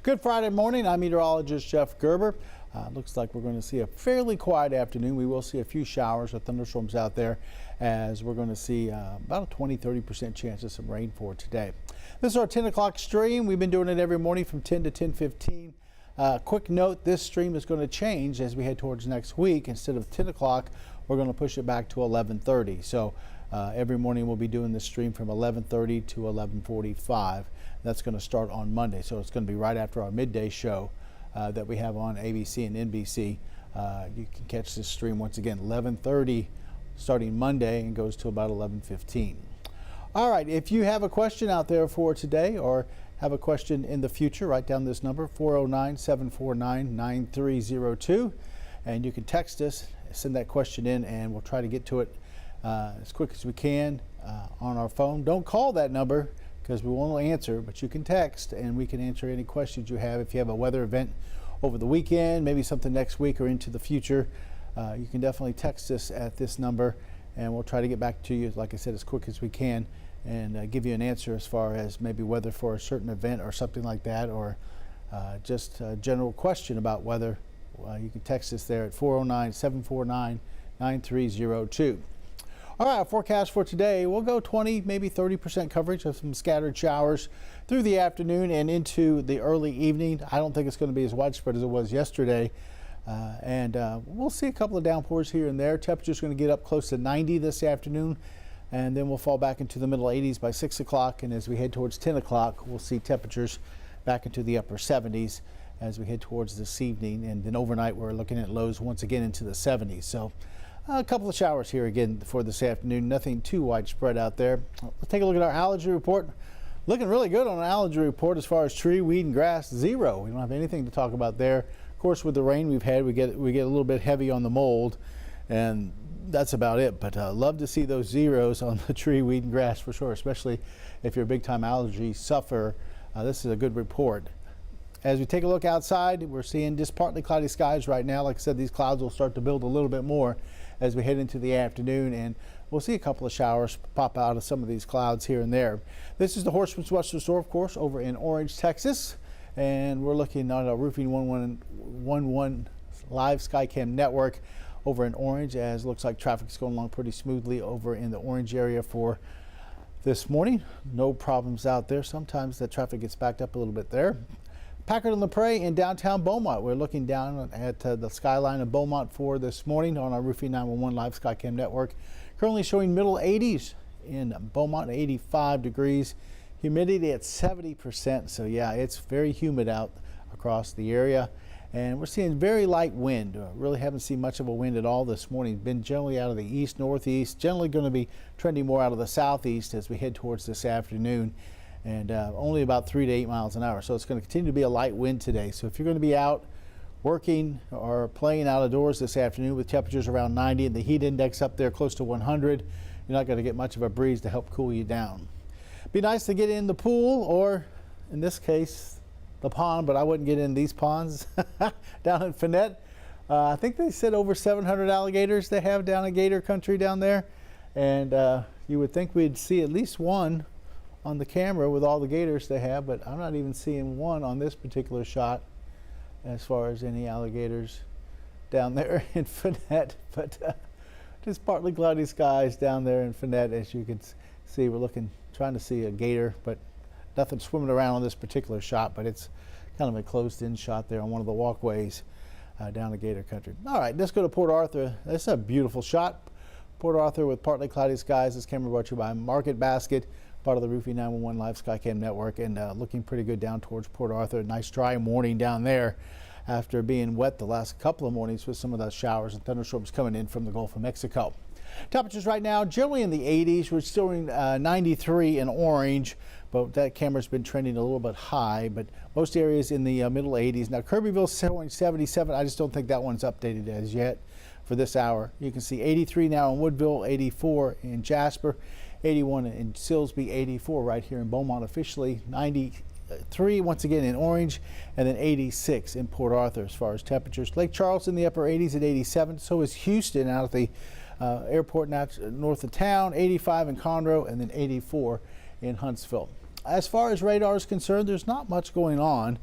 Good Friday morning. I'm meteorologist Jeff Gerber. Looks like we're going to see a fairly quiet afternoon. We will see a few showers or thunderstorms out there, as we're going to see about a 20-30% chance of some rain for today. This is our 10 o'clock stream. We've been doing it every morning from 10 to 10:15. Quick note, this stream is going to change as we head towards next week. Instead of 10 o'clock, we're going to push it back to 11:30. So every morning we'll be doing this stream from 11:30 to 11:45. That's going to start on Monday. So it's going to be right after our midday show that we have on ABC and NBC. You can catch this stream once again 11:30 starting Monday and goes to about 11:15. All right, if you have a question out there for today or have a question in the future, write down this number, 409-749-9302, and you can text us, send that question in, and we'll try to get to it as quick as we can on our phone. Don't call that number because we won't answer, but you can text and we can answer any questions you have. If you have a weather event over the weekend, maybe something next week or into the future, you can definitely text us at this number and we'll try to get back to you, like I said, as quick as we can, and give you an answer as far as maybe weather for a certain event or something like that, or just a general question about weather. You can text us there at 409-749-9302. All right, our forecast for today, we'll go 20, maybe 30% coverage of some scattered showers through the afternoon and into the early evening. I don't think it's going to be as widespread as it was yesterday. We'll see a couple of downpours here and there. Temperature's going to get up close to 90 this afternoon, and then we'll fall back into the middle 80s by 6 o'clock. And as we head towards 10 o'clock, we'll see temperatures back into the upper 70s as we head towards this evening. And then overnight, we're looking at lows once again into the 70s. So a couple of showers here again for this afternoon. Nothing too widespread out there. Let's take a look at our allergy report. Looking really good on our allergy report as far as tree, weed, and grass. 0. We don't have anything to talk about there. Of course, with the rain we've had, we get a little bit heavy on the mold, and that's about it. But love to see those zeros on the tree, weed, and grass for sure, especially if you're a big-time allergy sufferer. This is a good report. As we take a look outside, we're seeing just partly cloudy skies right now. Like I said, these clouds will start to build a little bit more as we head into the afternoon, and we'll see a couple of showers pop out of some of these clouds here and there. This is the Horseman's Western Store, of course, over in Orange, Texas, and we're looking at a Roofing 1111 live Skycam network over in Orange, as it looks like traffic's going along pretty smoothly over in the Orange area for this morning. No problems out there. Sometimes the traffic gets backed up a little bit there. Packard and LaPrade in downtown Beaumont. We're looking down at the skyline of Beaumont for this morning on our Roofing 911 live Skycam network. Currently showing middle 80s in Beaumont, 85 degrees. Humidity at 70%. So yeah, it's very humid out across the area. And we're seeing very light wind. Really haven't seen much of a wind at all this morning. Been generally out of the east, northeast. Generally going to be trending more out of the southeast as we head towards this afternoon. And only about 3 to 8 miles an hour. So it's going to continue to be a light wind today. So if you're going to be out working or playing out of doors this afternoon with temperatures around 90 and the heat index up there close to 100, you're not going to get much of a breeze to help cool you down. Be nice to get in the pool, or in this case, the pond, but I wouldn't get in these ponds down in Finette. I think they said over 700 alligators they have down in Gator Country down there. And you would think we'd see at least one on the camera with all the gators they have, but I'm not even seeing one on this particular shot as far as any alligators down there in Finette. But just partly cloudy skies down there in Finette, as you can see. We're trying to see a gator, but nothing swimming around on this particular shot, but it's kind of a closed-in shot there on one of the walkways down the Gator Country. All right, let's go to Port Arthur. This is a beautiful shot. Port Arthur with partly cloudy skies. This camera brought to you by Market Basket, part of the Roofing 911 live Skycam network, and looking pretty good down towards Port Arthur. Nice dry morning down there after being wet the last couple of mornings with some of those showers and thunderstorms coming in from the Gulf of Mexico. Temperatures right now generally in the 80s. We're still in 93 in Orange, but that camera's been trending a little bit high, but most areas in the middle 80s. Now Kirbyville's showing 77. I just don't think that one's updated as yet for this hour. You can see 83 now in Woodville, 84 in Jasper, 81 in Silsbee, 84 right here in Beaumont officially, 93 once again in Orange, and then 86 in Port Arthur as far as temperatures. Lake Charles in the upper 80s at 87. So is Houston out at the airport north of town, 85 in Conroe, and then 84 in Huntsville. As far as radar is concerned, there's not much going on.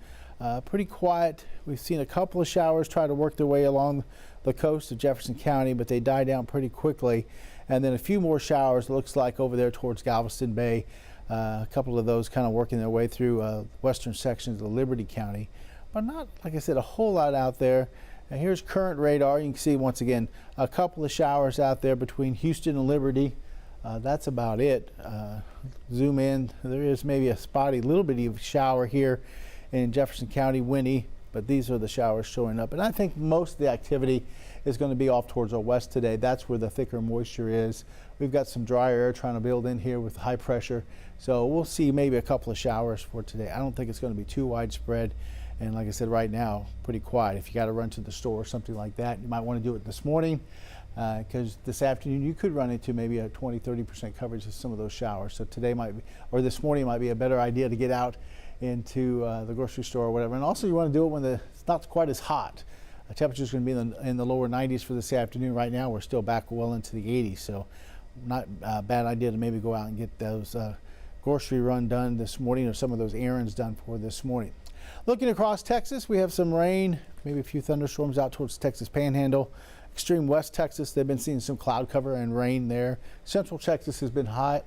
Pretty quiet. We've seen a couple of showers try to work their way along the coast of Jefferson County, but they die down pretty quickly. And then a few more showers, it looks like, over there towards Galveston Bay. A couple of those kind of working their way through western sections of Liberty County, but not, like I said, a whole lot out there. And here's current radar. You can see once again a couple of showers out there between Houston and Liberty. That's about it. Zoom in. There is maybe a spotty little bitty of shower here in Jefferson County, Winnie, but these are the showers showing up. And I think most of the activity is going to be off towards our west today. That's where the thicker moisture is. We've got some dry air trying to build in here with high pressure. So we'll see maybe a couple of showers for today. I don't think it's going to be too widespread. And like I said, right now, pretty quiet. If you got to run to the store or something like that, you might want to do it this morning, because this afternoon you could run into maybe a 20–30% coverage of some of those showers. So today might be, or this morning might be a better idea to get out into the grocery store or whatever. And also you want to do it when it's not quite as hot. The temperature is going to be in the lower 90s for this afternoon. Right now we're still back well into the 80s, so not a bad idea to maybe go out and get those grocery run done this morning, or some of those errands done for this morning. Looking across Texas, we have some rain, maybe a few thunderstorms out towards Texas Panhandle. Extreme West Texas, they've been seeing some cloud cover and rain there. Central Texas has been hot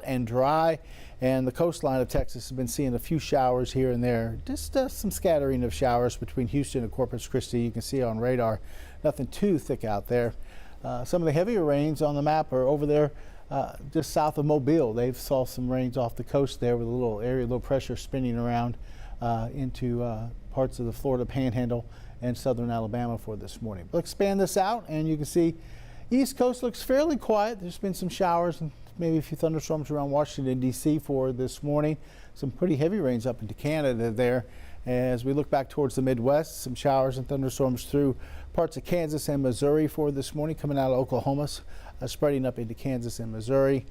and dry, and the coastline of Texas has been seeing a few showers here and there. Just some scattering of showers between Houston and Corpus Christi. You can see on radar, nothing too thick out there. Some of the heavier rains on the map are over there just south of Mobile. They've saw some rains off the coast there with a little area, low pressure spinning around into parts of the Florida Panhandle and southern Alabama for this morning. We'll expand this out, and you can see East Coast looks fairly quiet. There's been some showers and maybe a few thunderstorms around Washington, D.C. for this morning. Some pretty heavy rains up into Canada there. As we look back towards the Midwest, some showers and thunderstorms through parts of Kansas and Missouri for this morning, coming out of Oklahoma, spreading up into Kansas and Missouri.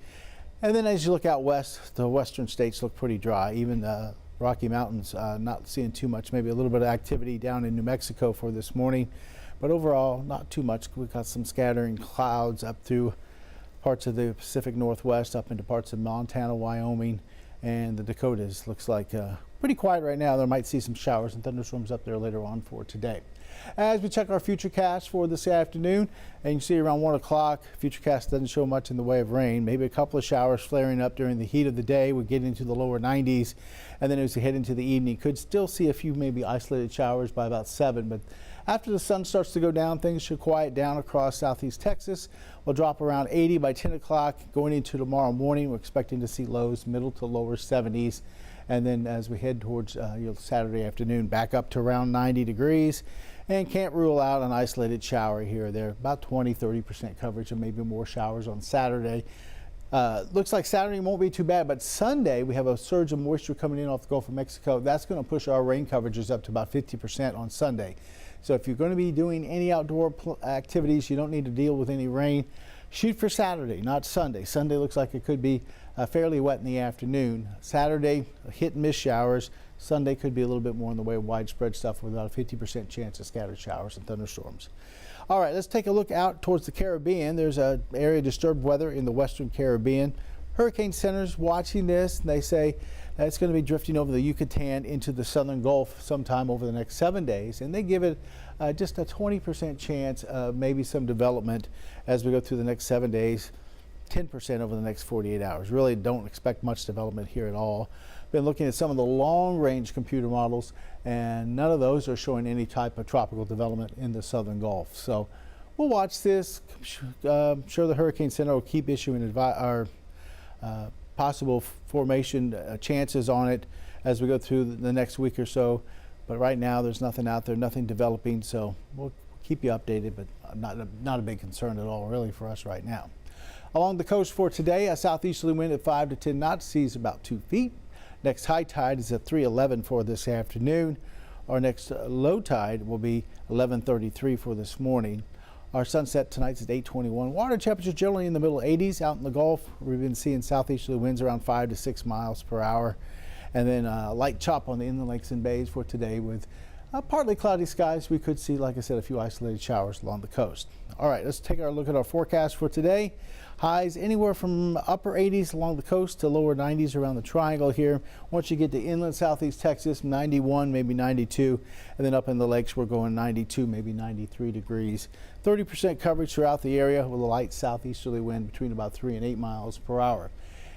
And then as you look out west, the western states look pretty dry. Even Rocky Mountains, not seeing too much, maybe a little bit of activity down in New Mexico for this morning. But overall, not too much. We've got some scattering clouds up through parts of the Pacific Northwest, up into parts of Montana, Wyoming, and the Dakotas. Looks like pretty quiet right now. There might see some showers and thunderstorms up there later on for today. As we check our futurecast for this afternoon, and you can see around 1 o'clock, futurecast doesn't show much in the way of rain. Maybe a couple of showers flaring up during the heat of the day. We get into the lower 90s, and then as we head into the evening, could still see a few maybe isolated showers by about 7. But after the sun starts to go down, things should quiet down across southeast Texas. We'll drop around 80 by 10 o'clock. Going into tomorrow morning, we're expecting to see lows middle to lower 70s. And then as we head towards Saturday afternoon, back up to around 90 degrees. And can't rule out an isolated shower here or there. About 20–30% coverage, and maybe more showers on Saturday. Looks like Saturday won't be too bad, but Sunday we have a surge of moisture coming in off the Gulf of Mexico. That's going to push our rain coverages up to about 50% on Sunday. So if you're going to be doing any outdoor activities, you don't need to deal with any rain. Shoot for Saturday, not Sunday. Sunday looks like it could be fairly wet in the afternoon. Saturday, hit and miss showers. Sunday could be a little bit more in the way of widespread stuff with about a 50% chance of scattered showers and thunderstorms. All right, let's take a look out towards the Caribbean. There's an area of disturbed weather in the western Caribbean. Hurricane Center's watching this, and they say that it's going to be drifting over the Yucatan into the southern Gulf sometime over the next 7 days. And they give it just a 20% chance of maybe some development as we go through the next 7 days, 10% over the next 48 hours. Really don't expect much development here at all. Been looking at some of the long-range computer models, and none of those are showing any type of tropical development in the southern Gulf. So we'll watch this. I'm sure the Hurricane Center will keep issuing possible formation chances on it as we go through the next week or so. But right now there's nothing out there, nothing developing, so we'll keep you updated, but not a big concern at all really for us right now. Along the coast for today, a southeasterly wind at 5 to 10 knots, seas about 2 feet. Next high tide is at 3:11 for this afternoon. Our next low tide will be 11:33 for this morning. Our sunset tonight's at 8:21. Water temperature generally in the middle 80s out in the Gulf. We've been seeing southeasterly winds around 5 to 6 miles per hour. And then light chop on the inland lakes and bays for today with partly cloudy skies. We could see, like I said, a few isolated showers along the coast. All right, let's take a look at our forecast for today. Highs anywhere from upper 80s along the coast to lower 90s around the triangle here. Once you get to inland southeast Texas, 91, maybe 92. And then up in the lakes, we're going 92, maybe 93 degrees. 30% coverage throughout the area with a light southeasterly wind between about 3 and 8 miles per hour.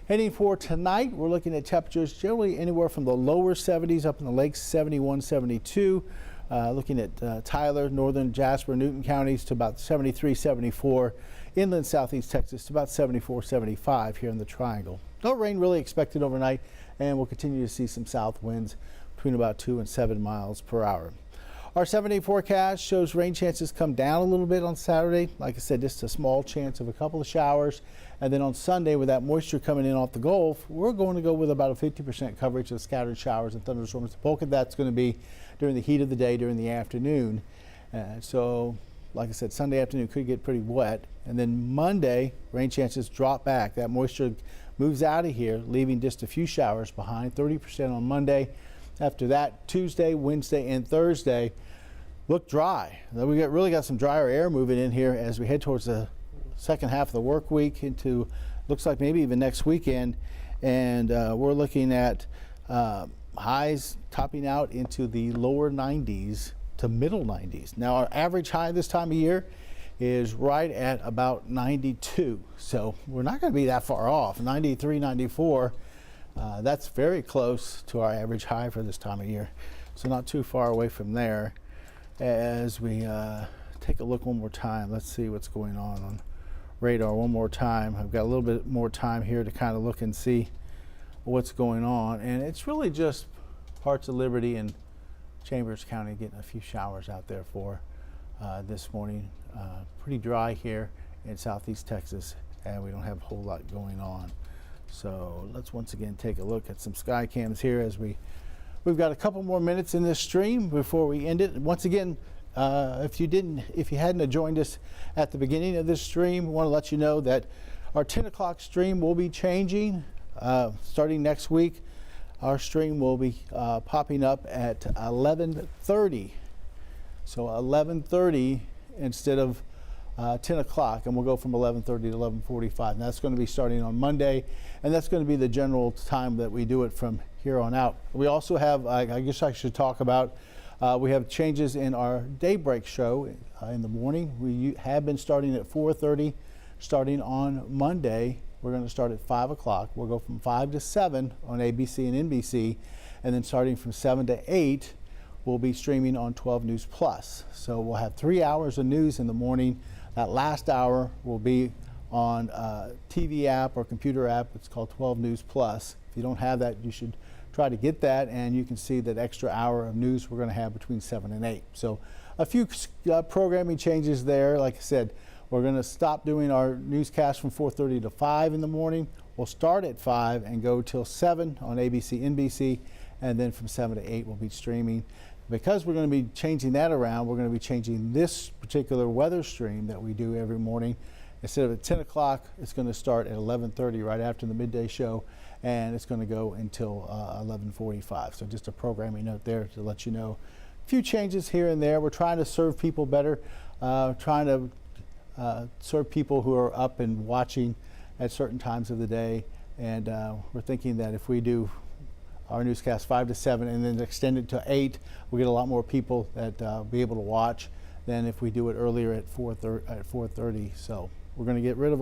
Heading for tonight, we're looking at temperatures generally anywhere from the lower 70s up in the lakes, 71, 72. Looking at Tyler, northern Jasper, Newton counties to about 73, 74. Inland southeast Texas to about 74, 75 here in the triangle. No rain really expected overnight, and we'll continue to see some south winds between about 2 and 7 miles per hour. Our 7-day forecast shows rain chances come down a little bit on Saturday. Like I said, just a small chance of a couple of showers. And then on Sunday, with that moisture coming in off the Gulf, we're going to go with about a 50% coverage of scattered showers and thunderstorms. The bulk of that's going to be during the heat of the day, during the afternoon. So, like I said, Sunday afternoon could get pretty wet. And then Monday, rain chances drop back. That moisture moves out of here, leaving just a few showers behind, 30% on Monday. After that, Tuesday, Wednesday, and Thursday look dry. Then we really got some drier air moving in here as we head towards the second half of the work week into, looks like maybe even next weekend. And we're looking at highs topping out into the lower 90s to middle 90s. Now our average high this time of year is right at about 92. So we're not going to be that far off. 93, 94. That's very close to our average high for this time of year. So not too far away from there. As we take a look one more time, let's see what's going on radar one more time. I've got a little bit more time here to kind of look and see what's going on. And it's really just parts of Liberty and Chambers County getting a few showers out there for this morning. Pretty dry here in southeast Texas, and we don't have a whole lot going on. So let's once again take a look at some sky cams here as we've got a couple more minutes in this stream before we end it. Once again, if you hadn't joined us at the beginning of this stream, we want to let you know that our 10 o'clock stream will be changing starting next week. Our stream will be popping up at 11:30. So 11:30 instead of 10 o'clock, and we'll go from 11:30 to 11:45. And that's going to be starting on Monday, and that's going to be the general time that we do it from here on out. We also have, I guess I should talk about, we have changes in our daybreak show in the morning. We have been starting at 4:30, starting on Monday. We're going to start at 5 o'clock. We'll go from 5 to 7 on ABC and NBC, and then starting from 7 to 8, we'll be streaming on 12 News Plus. So we'll have 3 hours of news in the morning. That last hour will be on TV app or computer app. It's called 12 News Plus. If you don't have that, you should try to get that, and you can see that extra hour of news we're going to have between 7 and 8. So a few programming changes there. Like I said, we're going to stop doing our newscast from 4:30 to 5 in the morning. We'll start at 5 and go till 7 on ABC, NBC, and then from 7 to 8 we'll be streaming. Because we're going to be changing that around, we're going to be changing this particular weather stream that we do every morning. Instead of at 10 o'clock, it's going to start at 11:30 right after the midday show, and it's going to go until 11:45. So just a programming note there to let you know. A few changes here and there. We're trying to serve people better, trying to serve people who are up and watching at certain times of the day. And we're thinking that if we do our newscast 5 to 7 and then extend it to 8, we'll get a lot more people that be able to watch than if we do it earlier at 4:30. So we're going to get rid of